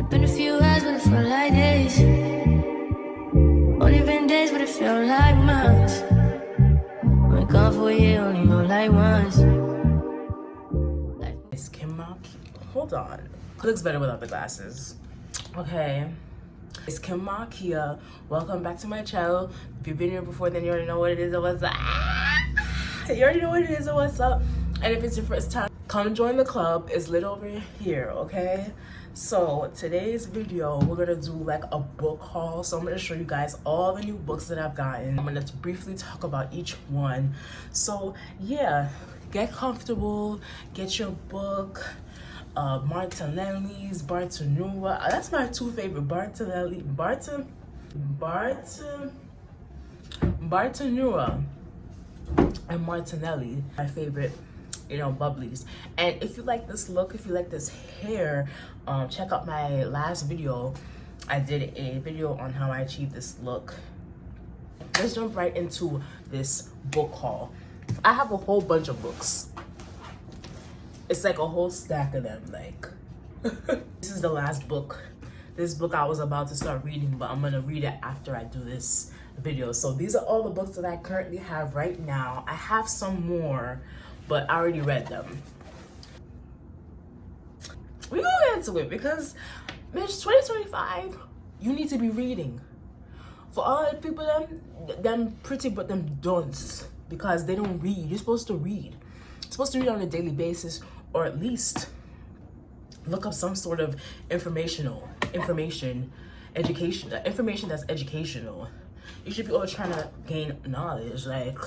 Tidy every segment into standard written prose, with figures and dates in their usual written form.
Been a few hours, but it felt like days. Only been days, but it felt like months. Been gone for a year, only know like once. It's Kim Hold on. It looks better without the glasses. Okay. It's Kim here. Welcome back to my channel. If you've been here before, then you already know what it is and what's up. You already know what it is and what's up. And if it's your first time, come join the club. It's lit over here, okay? So today's video, we're gonna do like a book haul. So I'm gonna show you guys all the new books that I've gotten. I'm gonna briefly talk about each one. So yeah, get comfortable, get your book. Martinelli's, Bartonura. That's my two favorite. Bartonura and Martinelli, my favorite, bubblies. And if you like this look, if you like this hair, check out my last video. I did a video on how I achieved this look. Let's jump right into this book haul. I have a whole bunch of books. It's like a whole stack of them, like. This is the last book. This book I was about to start reading, but I'm gonna read it after I do this video. So these are all the books that I currently have right now. I have some more, but I already read them. We gonna get into it because, bitch, 2025, you need to be reading. For all the people, them pretty but them don'ts, because they don't read. You're supposed to read. You're supposed to read on a daily basis, or at least look up some sort of information that's educational. You should be always trying to gain knowledge. Like,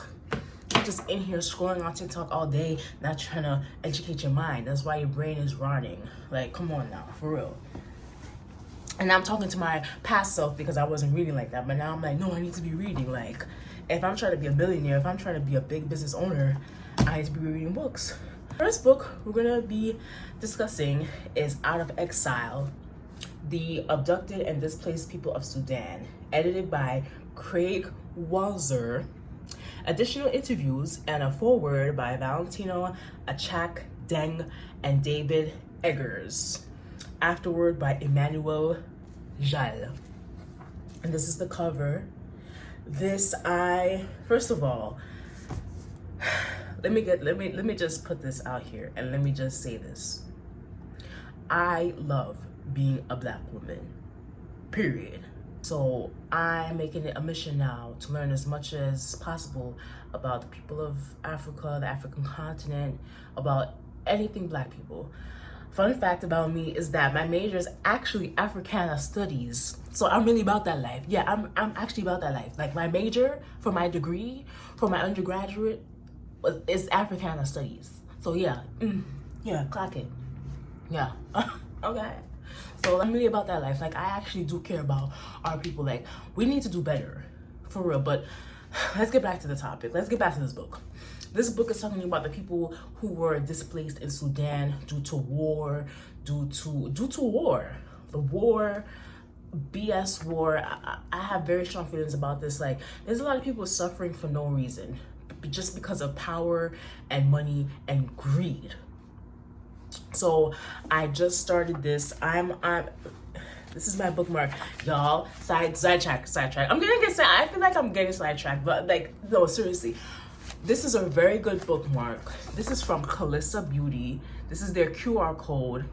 you're just in here scrolling on TikTok all day, not trying to educate your mind. That's why your brain is rotting. Like, come on now, for real. And I'm talking to my past self because I wasn't reading like that, but now I'm like, no, I need to be reading. Like, if I'm trying to be a billionaire, if I'm trying to be a big business owner, I need to be reading books. First book we're gonna be discussing is Out of Exile, The Abducted and Displaced People of Sudan, edited by Craig Walzer. Additional interviews and a foreword by Valentino Achak Deng and David Eggers. Afterword by Emmanuel Jal. And this is the cover. First of all, let me just put this out here and let me just say this. I love being a Black woman, period. So I'm making it a mission now to learn as much as possible about the people of Africa, the African continent, about anything Black people. Fun fact about me is that my major is actually Africana Studies. So I'm really about that life. Yeah, I'm actually about that life. Like, my major for my degree, for my undergraduate, is Africana Studies. So yeah, clock it. Yeah, okay. So I'm really about that life. Like, I actually do care about our people. Like, we need to do better, for real. But let's get back to the topic. Let's get back to this book. This book is talking about the people who were displaced in Sudan due to war, due to war. The war, BS war. I have very strong feelings about this. Like, there's a lot of people suffering for no reason, just because of power and money and greed. So I just started this. This is my bookmark, y'all. Sidetrack. I'm gonna get I feel like I'm getting sidetracked, but like, no, seriously. This is a very good bookmark. This is from Calissa Beauty. This is their QR code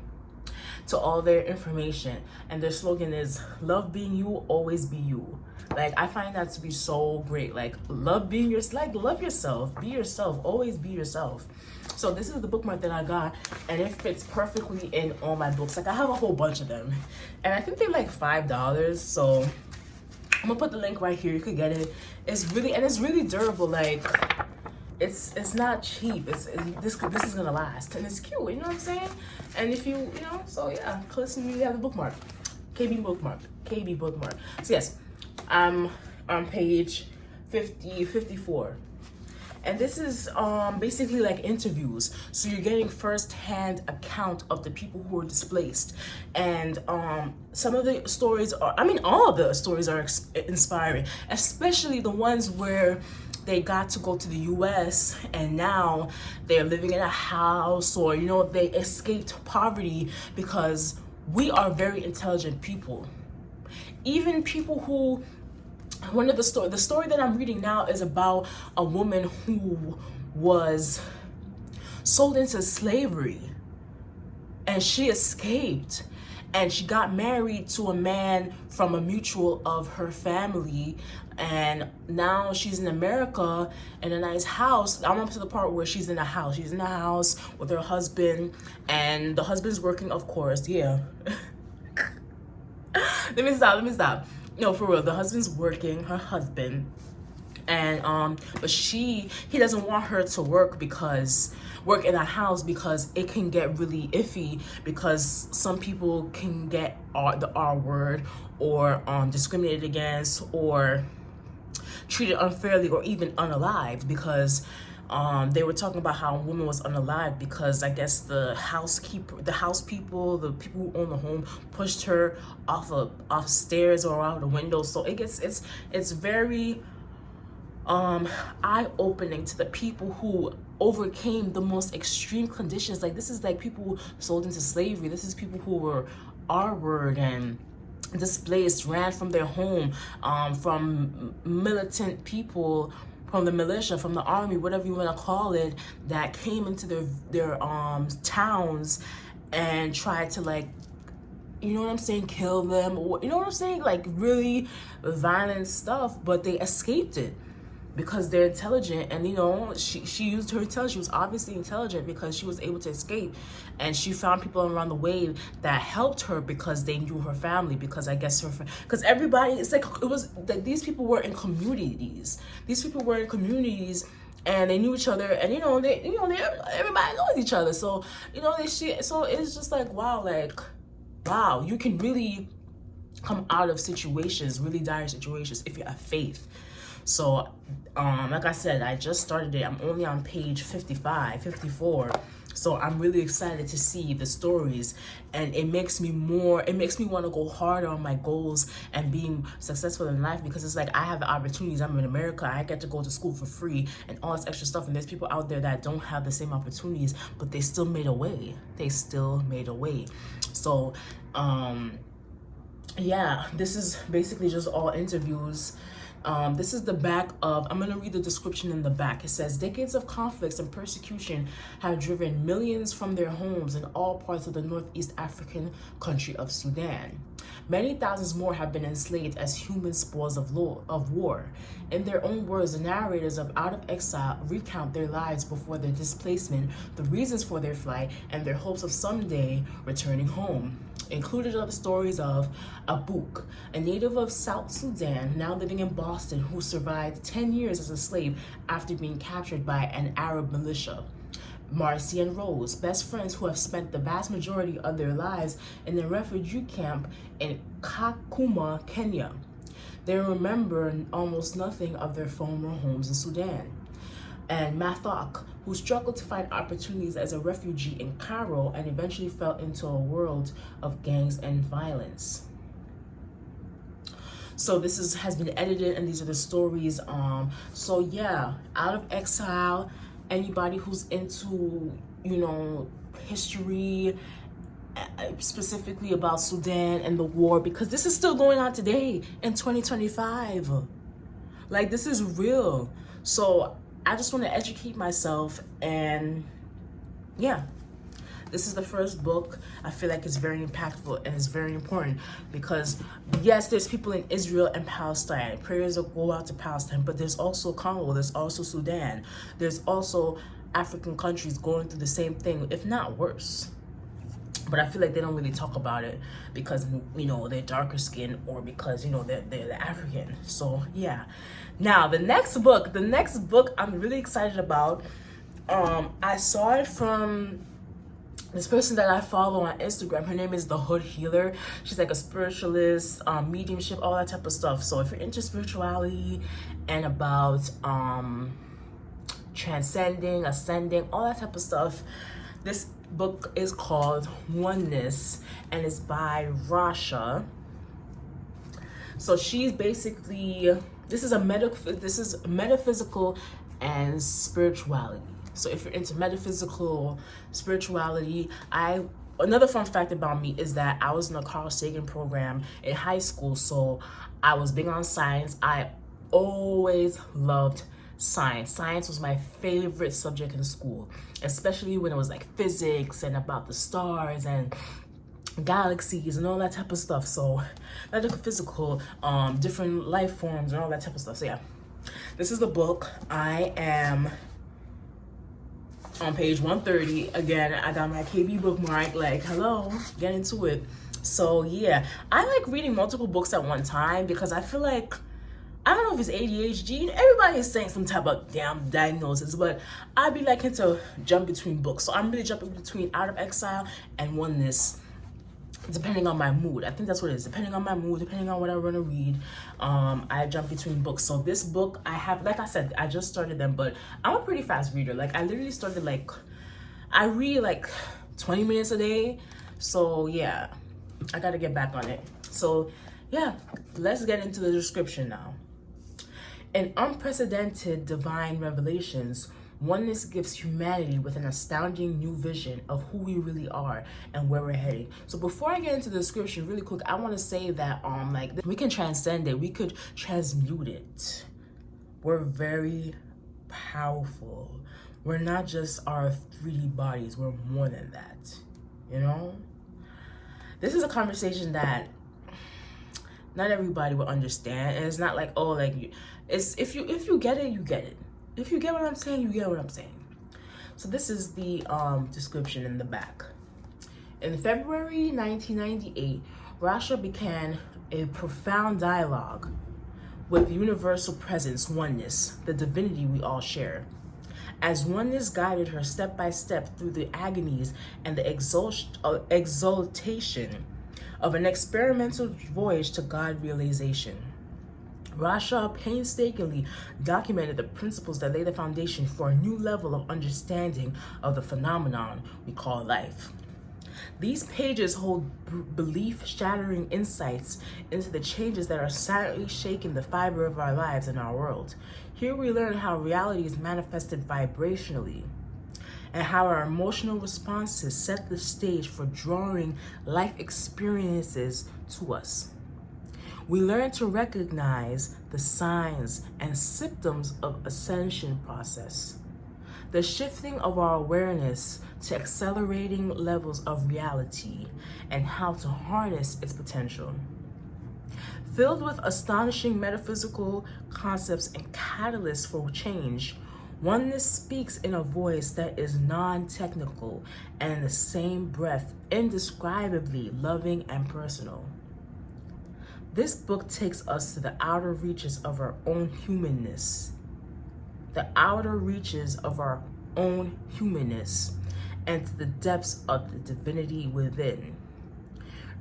to all their information. And their slogan is, love being you, always be you. Like, I find that to be so great. Like, love yourself, be yourself, always be yourself. So this is the bookmark that I got, and it fits perfectly in all my books. Like, I have a whole bunch of them, and I think they're like $5. So I'm gonna put the link right here. You could get it. It's really durable. Like, it's not cheap. This is gonna last, and it's cute. You know what I'm saying? And if so yeah, listen, you have the bookmark, KB bookmark. So yes, I'm on page 54. And this is basically like interviews. So you're getting first-hand account of the people who were displaced. And some of the stories all of the stories are inspiring, especially the ones where they got to go to the US and now they're living in a house, or they escaped poverty because we are very intelligent people. Even people who, the story that I'm reading now is about a woman who was sold into slavery, and she escaped, and she got married to a man from a mutual of her family, and now she's in America in a nice house. I'm up to the part where she's in a house. She's in a house with her husband, and the husband's working, of course. Yeah. Let me stop. No, for real, the husband's working, her husband, and but he doesn't want her to work in a house, because it can get really iffy, because some people can get the R word, or discriminated against, or treated unfairly, or even unalived, because they were talking about how a woman was unalived because I guess the house people, the people who own the home, pushed her off stairs or out the window. So it's very eye-opening to the people who overcame the most extreme conditions. Like, this is like people sold into slavery. This is people who were R-word and displaced, ran from their home, from militant people, from the militia, from the army, whatever you want to call it, that came into their towns and tried to, like, you know what I'm saying, kill them, or, you know what I'm saying, like really violent stuff, but they escaped it because they're intelligent. And you know, she used her intelligence. She was obviously intelligent because she was able to escape, and she found people around the way that helped her because they knew her family, because I guess because everybody, it's like, it was like these people were in communities. And they knew each other, and everybody knows each other. So so it's just like, wow, you can really come out of situations, really dire situations, if you have faith. So, like I said, I just started it. I'm only on page 54. So I'm really excited to see the stories, and it makes me want to go harder on my goals and being successful in life, because it's like I have the opportunities. I'm in America. I get to go to school for free and all this extra stuff. And there's people out there that don't have the same opportunities, but they still made a way. So, yeah, this is basically just all interviews. This is the back of, I'm going to read the description in the back. It says, decades of conflicts and persecution have driven millions from their homes in all parts of the Northeast African country of Sudan. Many thousands more have been enslaved as human spoils of war. In their own words, the narrators of Out of Exile recount their lives before their displacement, the reasons for their flight, and their hopes of someday returning home. Included are the stories of Abouk, a native of South Sudan, now living in Boston, who survived 10 years as a slave after being captured by an Arab militia. Marcy and Rose, best friends who have spent the vast majority of their lives in a refugee camp in Kakuma, Kenya. They remember almost nothing of their former homes in Sudan. And Mathok, who struggled to find opportunities as a refugee in Cairo and eventually fell into a world of gangs and violence. So this has been edited, and these are the stories. So yeah, Out of Exile, anybody who's into, history, specifically about Sudan and the war, because this is still going on today in 2025. Like, this is real. So I just want to educate myself, and yeah, this is the first book. I feel like it's very impactful and it's very important, because yes, there's people in Israel and Palestine. Prayers will go out to Palestine, but there's also Congo, there's also Sudan, there's also African countries going through the same thing, if not worse. But I feel like they don't really talk about it because, they're darker skinned, or because, they're African. So yeah. Now, the next book I'm really excited about. I saw it from this person that I follow on Instagram. Her name is The Hood Healer. She's like a spiritualist, mediumship, all that type of stuff. So if you're into spirituality and about transcending, ascending, all that type of stuff, this book is called Oneness, and it's by Rasha. So she's basically, this is metaphysical and spirituality. So if you're into metaphysical spirituality, I another fun fact about me is that I was in a Carl Sagan program in high school, so I was big on science. I always loved science. Science was my favorite subject in school, especially when it was like physics and about the stars and galaxies and all that type of stuff. So medical, physical, different life forms and all that type of stuff. So yeah, this is the book. I am on page 130. Again, I got my KB bookmark, like, hello, get into it. So yeah, I like reading multiple books at one time because I feel like, I don't know if it's ADHD. Everybody is saying some type of damn diagnosis, but I be liking to jump between books. So I'm really jumping between Out of Exile and Oneness, depending on my mood. I think that's what it is. Depending on my mood, depending on what I want to read, I jump between books. So this book, I have, like I said, I just started them, but I'm a pretty fast reader. Like I literally started I read like 20 minutes a day. So yeah, I got to get back on it. So yeah, let's get into the description now. In unprecedented divine revelations, Oneness gives humanity with an astounding new vision of who we really are and where we're heading. So before I get into the description really quick, I want to say that like we can transcend it. We could transmute it. We're very powerful. We're not just our 3D bodies. We're more than that. You know? This is a conversation that not everybody will understand, and it's not like, oh, like, it's if you get it, you get it. If you get what I'm saying, you get what I'm saying. So this is the description in the back. In February 1998, Rasha began a profound dialogue with universal presence, Oneness, the divinity we all share. As Oneness guided her step by step through the agonies and the exaltation of an experimental voyage to God realization, Rasha painstakingly documented the principles that lay the foundation for a new level of understanding of the phenomenon we call life. These pages hold belief-shattering insights into the changes that are silently shaking the fiber of our lives and our world. Here we learn how reality is manifested vibrationally, and how our emotional responses set the stage for drawing life experiences to us. We learn to recognize the signs and symptoms of ascension process, the shifting of our awareness to accelerating levels of reality, and how to harness its potential. Filled with astonishing metaphysical concepts and catalysts for change, Oneness speaks in a voice that is non-technical and in the same breath indescribably loving and personal. This book takes us to the outer reaches of our own humanness. The outer reaches of our own humanness and to the depths of the divinity within.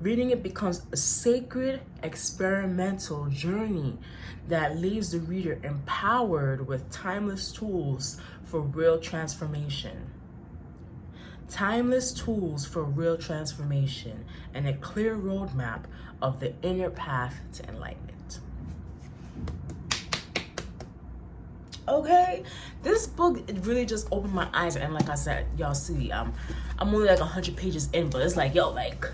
Reading it becomes a sacred experimental journey that leaves the reader empowered with timeless tools for real transformation. Timeless tools for real transformation and a clear roadmap of the inner path to enlightenment. Okay, this book, it really just opened my eyes, and like I said, y'all see, I'm only like 100 pages in, but it's like, yo, like,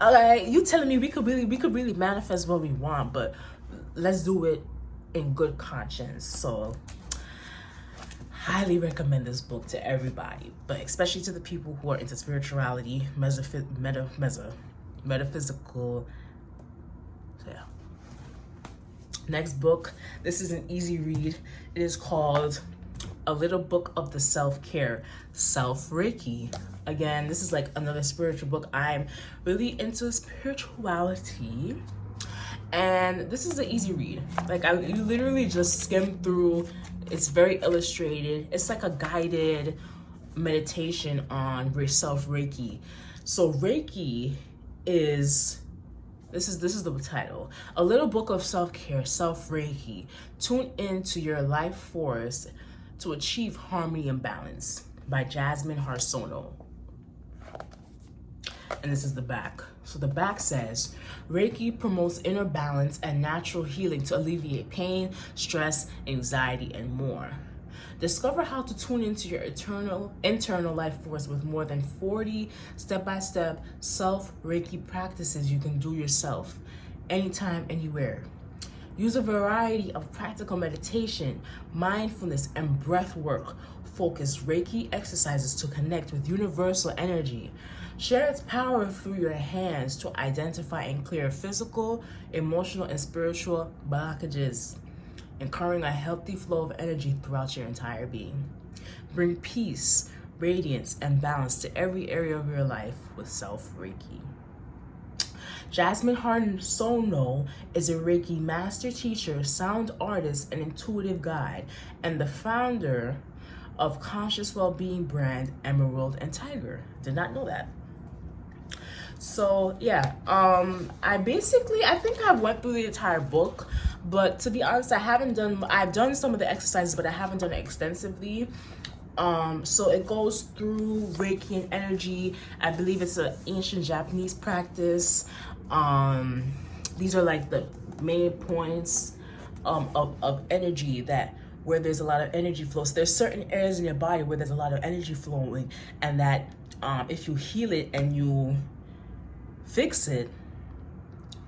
okay, you telling me we could really manifest what we want, but let's do it in good conscience. So highly recommend this book to everybody, but especially to the people who are into spirituality, metaphysical. So yeah. Next book, this is an easy read. It is called A Little Book of the Self-Care, Self-Reiki. Again, this is like another spiritual book. I'm really into spirituality, and this is an easy read. Like you literally just skim through. It's very illustrated. It's like a guided meditation on self-Reiki. So Reiki is, this is the title. A Little Book of Self-Care, Self-Reiki. Tune into your life force to achieve harmony and balance, by Jasmine Harsono. And this is the back. So the back says, Reiki promotes inner balance and natural healing to alleviate pain, stress, anxiety, and more. Discover how to tune into your internal life force with more than 40 step-by-step self-Reiki practices you can do yourself, anytime, anywhere. Use a variety of practical meditation, mindfulness, and breath work focused Reiki exercises to connect with universal energy. Share its power through your hands to identify and clear physical, emotional, and spiritual blockages, encouraging a healthy flow of energy throughout your entire being. Bring peace, radiance, and balance to every area of your life with self-Reiki. Jasmine Harsono is a Reiki master teacher, sound artist, and intuitive guide, and the founder of conscious well-being brand Emerald and Tiger. Did not know that. So yeah, I think I went through the entire book, but to be honest, I've done some of the exercises, but I haven't done it extensively. So it goes through Reiki and energy. I believe it's an ancient Japanese practice. These are like the main points of energy, that where there's a lot of energy flow. So there's certain areas in your body where there's a lot of energy flowing, and that if you heal it and you fix it,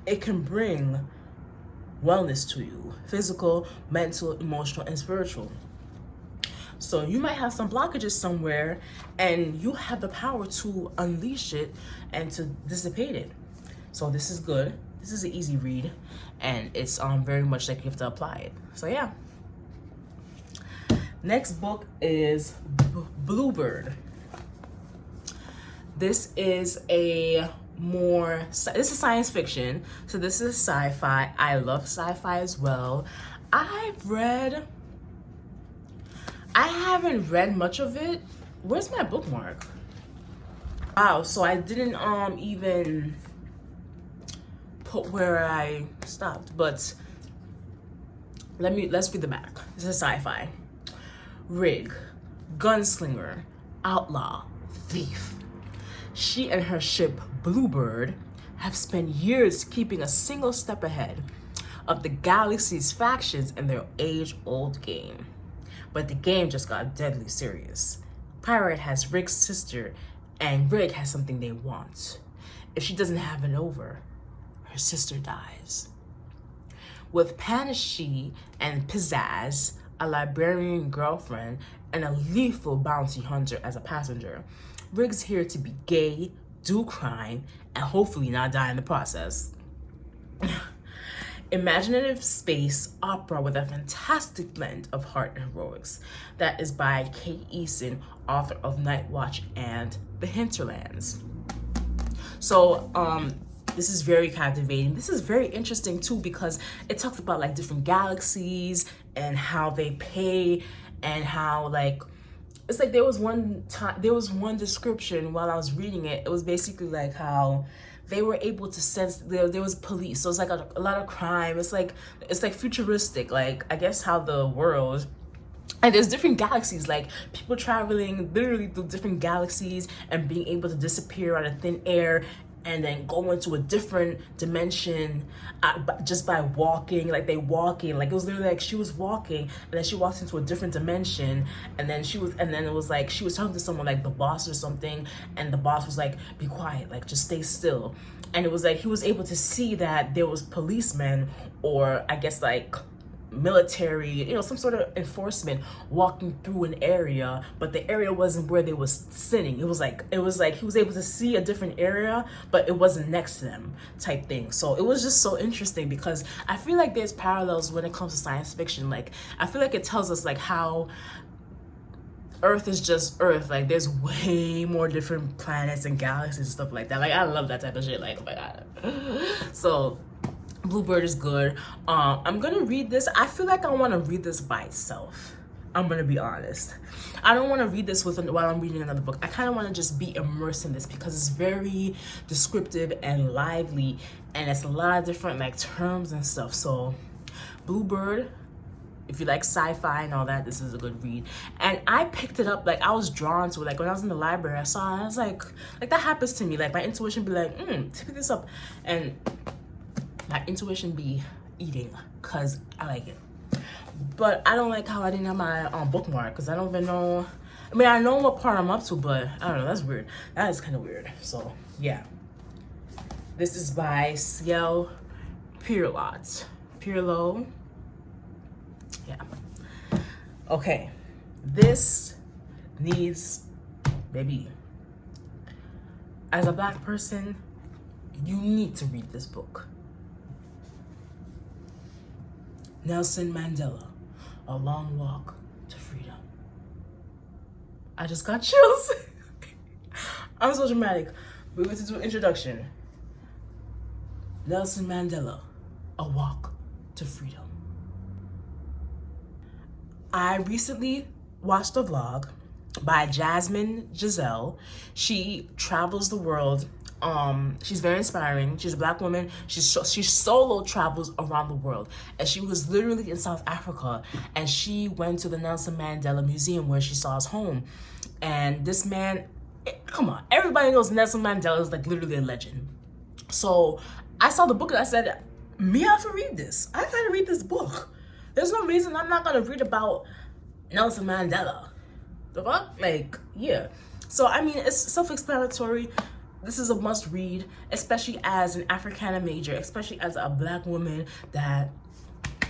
it can bring wellness to you: physical, mental, emotional, and spiritual. So you might have some blockages somewhere, and you have the power to unleash it and to dissipate it. So this is good. This is an easy read, and it's very much like you have to apply it. So yeah. Next book is Bluebird. This is science fiction, so this is sci-fi. I love sci-fi as well. I haven't read much of it. Where's my bookmark? Wow, so I didn't even put where I stopped, but let's read the back. This is sci-fi. Rig, gunslinger, outlaw, thief. She and her ship Bluebird have spent years keeping a single step ahead of the galaxy's factions in their age-old game. But the game just got deadly serious. Pirate has Rig's sister, and Rig has something they want. If she doesn't have it over, her sister dies. With Panache and Pizzazz, a librarian girlfriend, and a lethal bounty hunter as a passenger, Rig's here to be gay, do crime, and hopefully not die in the process. Imaginative space opera with a fantastic blend of heart and heroics. That is by Kate Easton, author of Night Watch and The Hinterlands. So this is very captivating. This is very interesting too, because it talks about like different galaxies and how they pay, and how like it's like there was one description while I was reading it. It was basically like how they were able to sense there was police, so it's like a lot of crime. It's like futuristic, like I guess how the world, and there's different galaxies, like people traveling literally through different galaxies and being able to disappear out of thin air and then go into a different dimension just by walking. Like they walking, like it was literally like she was walking and then she walks into a different dimension, and then it was like she was talking to someone like the boss or something, and the boss was like, be quiet, like just stay still. And it was like he was able to see that there was policemen, or I guess like military, some sort of enforcement walking through an area, but the area wasn't where they was sitting. It was like he was able to see a different area, but it wasn't next to them type thing. So it was just so interesting, because I feel like there's parallels when it comes to science fiction. Like I feel like it tells us like how Earth is just Earth. Like there's way more different planets and galaxies and stuff like that. Like I love that type of shit. Like, oh my god. So Bluebird is good. I'm gonna read this. I feel like I want to read this by itself. I'm gonna be honest. I don't want to read this while I'm reading another book. I kind of want to just be immersed in this, because it's very descriptive and lively, and it's a lot of different like terms and stuff. So Bluebird, if you like sci-fi and all that, this is a good read. And I picked it up, like I was drawn to it. Like when I was in the library, I saw it, I was like that happens to me. Like my intuition be like, pick this up, and my intuition be eating, because I like it. But I don't like how I didn't have my bookmark, because I don't even know. I mean, I know what part I'm up to, but I don't know. That's weird. That is kind of weird. So, yeah. This is by Ciel Pirlot. Yeah. Okay. This needs, baby. As a Black person, you need to read this book. Nelson Mandela, A Long Walk to Freedom. I just got chills. I'm so dramatic. We're going to do an introduction. Nelson Mandela, A Walk to Freedom. I recently watched a vlog by Jasmine Giselle. She travels the world. She's very inspiring. She's a Black woman. She solo travels around the world. And she was literally in South Africa, and she went to the Nelson Mandela Museum where she saw his home. And this man, come on, everybody knows Nelson Mandela is like literally a legend. So I saw the book and I said, me, I have to read this. I gotta read this book. There's no reason I'm not gonna read about Nelson Mandela. The fuck? Like, yeah. So, I mean, it's self-explanatory. This is a must read, especially as an Africana major, especially as a Black woman that,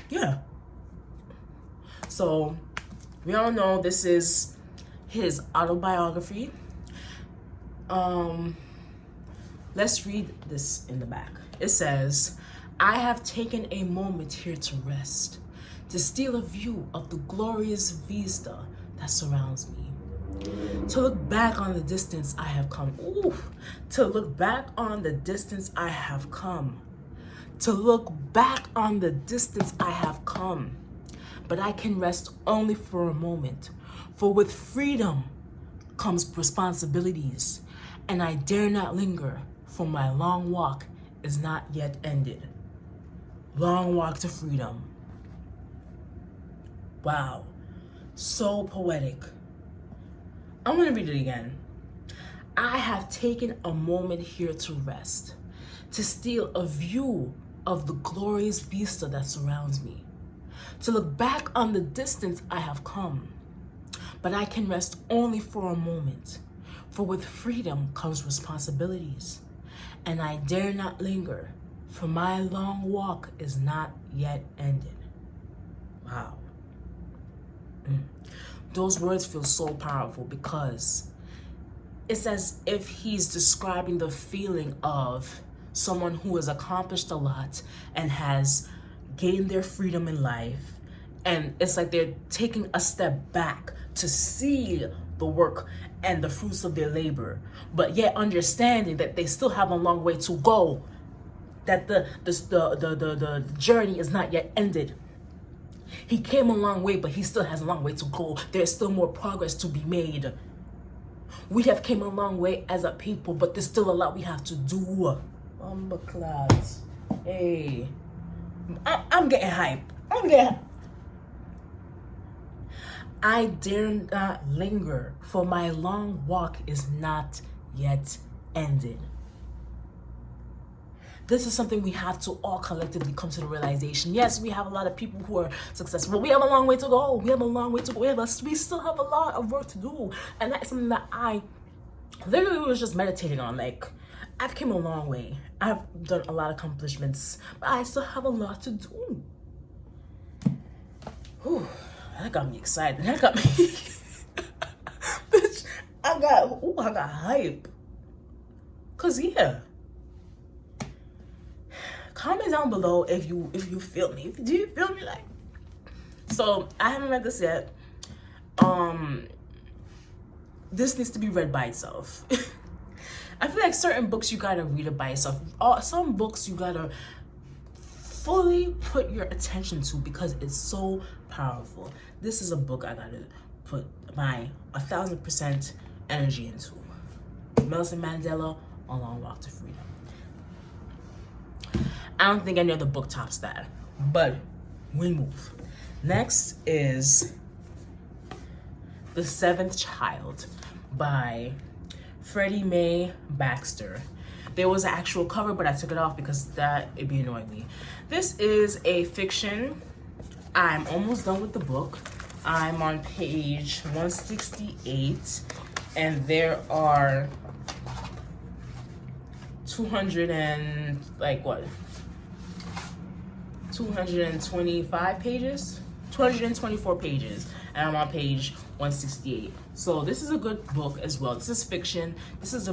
yeah. So, we all know this is his autobiography. Let's read this in the back. It says, I have taken a moment here to rest, to steal a view of the glorious vista that surrounds me. To look back on the distance I have come. Ooh. To look back on the distance I have come. To look back on the distance I have come. But I can rest only for a moment. For with freedom comes responsibilities. And I dare not linger, for my long walk is not yet ended. Long walk to freedom. Wow. So poetic. I'm going to read it again. I have taken a moment here to rest, to steal a view of the glorious vista that surrounds me, to look back on the distance I have come. But I can rest only for a moment, for with freedom comes responsibilities, and I dare not linger, for my long walk is not yet ended. Wow. Those words feel so powerful because it's as if he's describing the feeling of someone who has accomplished a lot and has gained their freedom in life. And it's like they're taking a step back to see the work and the fruits of their labor, but yet understanding that they still have a long way to go, that the journey is not yet ended. He came a long way, but he still has a long way to go. There's still more progress to be made. We have came a long way as a people, but there's still a lot we have to do. Class. Hey. I'm getting hype. I dare not linger, for my long walk is not yet ended. This is something we have to all collectively come to the realization. Yes, we have a lot of people who are successful. We have a long way to go. We still have a lot of work to do. And that's something that I literally was just meditating on. Like, I've come a long way. I've done a lot of accomplishments, but I still have a lot to do. Whew, that got me excited. That got me... Bitch, I got hype. Cause yeah. Comment down below if you feel me. Do you feel me? Like, so I haven't read this yet. This needs to be read by itself. I feel like certain books you gotta read it by yourself. Some books you gotta fully put your attention to because it's so powerful. This is a book I gotta put my 1,000% energy into. Nelson Mandela, A Long Walk to Freedom. I don't think any other book tops that, but we move. Next is The Seventh Child by Freddie Mae Baxter. There was an actual cover, but I took it off because it'd be annoying me. This is a fiction I'm almost done with the book. I'm on page 168, and there are 225 pages, 224 pages, and I'm on page 168. So this is a good book as well. This is fiction. This is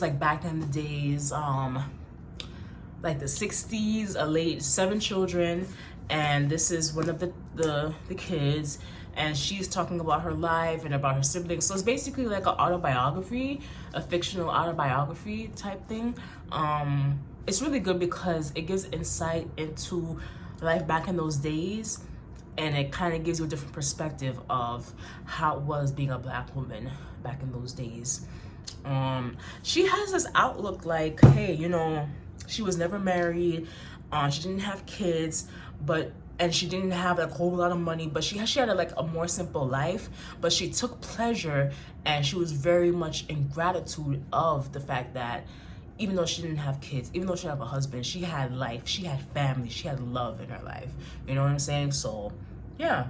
like back in the days, like the 60s, late 7 children, and this is one of the kids, and she's talking about her life and about her siblings. So it's basically like an autobiography, a fictional autobiography type thing. It's really good because it gives insight into life back in those days, and it kind of gives you a different perspective of how it was being a Black woman back in those days. She has this outlook like, hey, you know, she was never married, she didn't have kids, and she didn't have like a whole lot of money, but she had a more simple life, but she took pleasure, and she was very much in gratitude of the fact that even though she didn't have kids, even though she didn't have a husband, she had life, she had family, she had love in her life. You know what I'm saying? So yeah,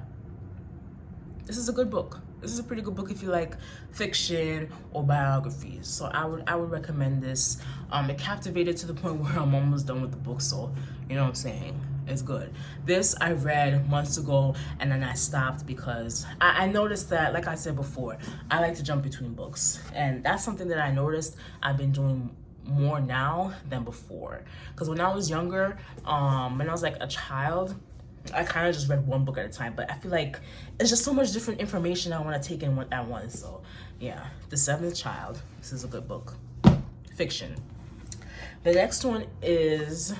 this is a good book. This is a pretty good book if you like fiction or biographies. So I would recommend this. It captivated to the point where I'm almost done with the book, so you know what I'm saying? It's good. This I read months ago, and then I stopped because I noticed that, like I said before, I like to jump between books, and that's something that I noticed I've been doing more now than before. Because when I was younger, when I was like a child, I kind of just read one book at a time, but I feel like it's just so much different information I want to take in at once. So yeah, The Seventh Child. This is a good book. Fiction. The next one is,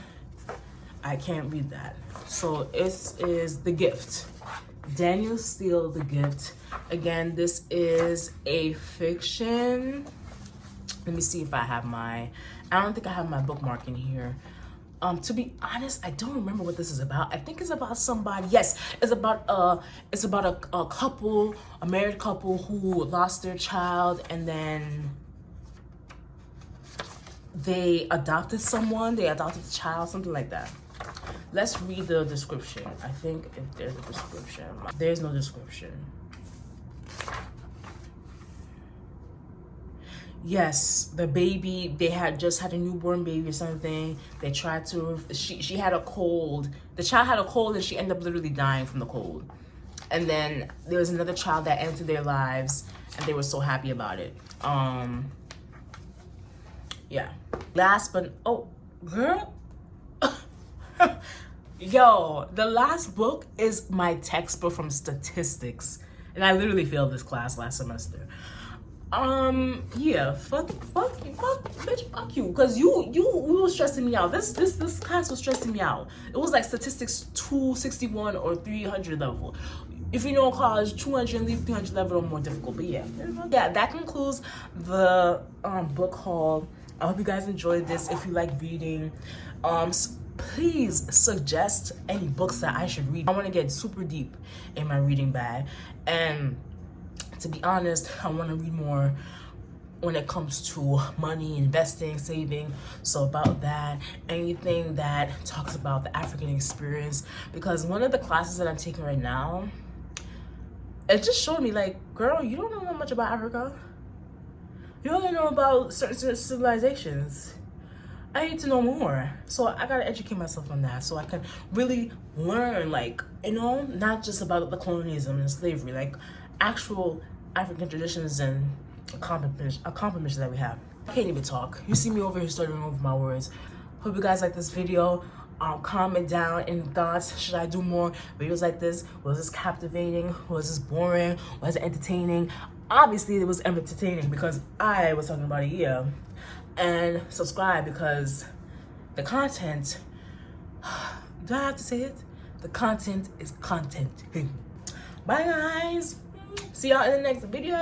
I can't read that. So this is The Gift. Danielle Steel, The Gift. Again, this is a fiction. Let me see if I don't think I have my bookmark in here. To be honest, I don't remember what this is about. I think it's about somebody. Yes, it's about a couple, a married couple who lost their child, and then they adopted someone. They adopted the child, something like that. Let's read the description. I think if there's a description. There's no description. Yes, the baby, they had just had a newborn baby or something. They tried to, she had a cold. The child had a cold, and she ended up literally dying from the cold. And then there was another child that entered their lives, and they were so happy about it. Yeah. Last but, oh, girl. Yo, the last book is my textbook from statistics. And I literally failed this class last semester. Yeah, fuck you, cause you were stressing me out. This class was stressing me out. It was like statistics 261 or 300 level. If you know college, 200 and 300 level are more difficult. But yeah, that concludes the book haul. I hope you guys enjoyed this. If you like reading, please suggest any books that I should read. I want to get super deep in my reading bag, and to be honest, I want to read more when it comes to money, investing, saving. So about that, anything that talks about the African experience, because one of the classes that I'm taking right now, it just showed me like, girl, you don't know much about Africa. You don't know about certain civilizations. I need to know more. So I gotta educate myself on that so I can really learn, like, you know, not just about the colonialism and slavery, like actual African traditions and accomplishments that we have. I can't even talk. You see me over here stuttering over my words. Hope you guys like this video. Comment down any thoughts. Should I do more videos like this? Was this captivating? Was this boring? Was it entertaining? Obviously it was entertaining because I was talking about it, yeah. And subscribe because the content, do I have to say it? The content is content. Bye guys. See y'all in the next video.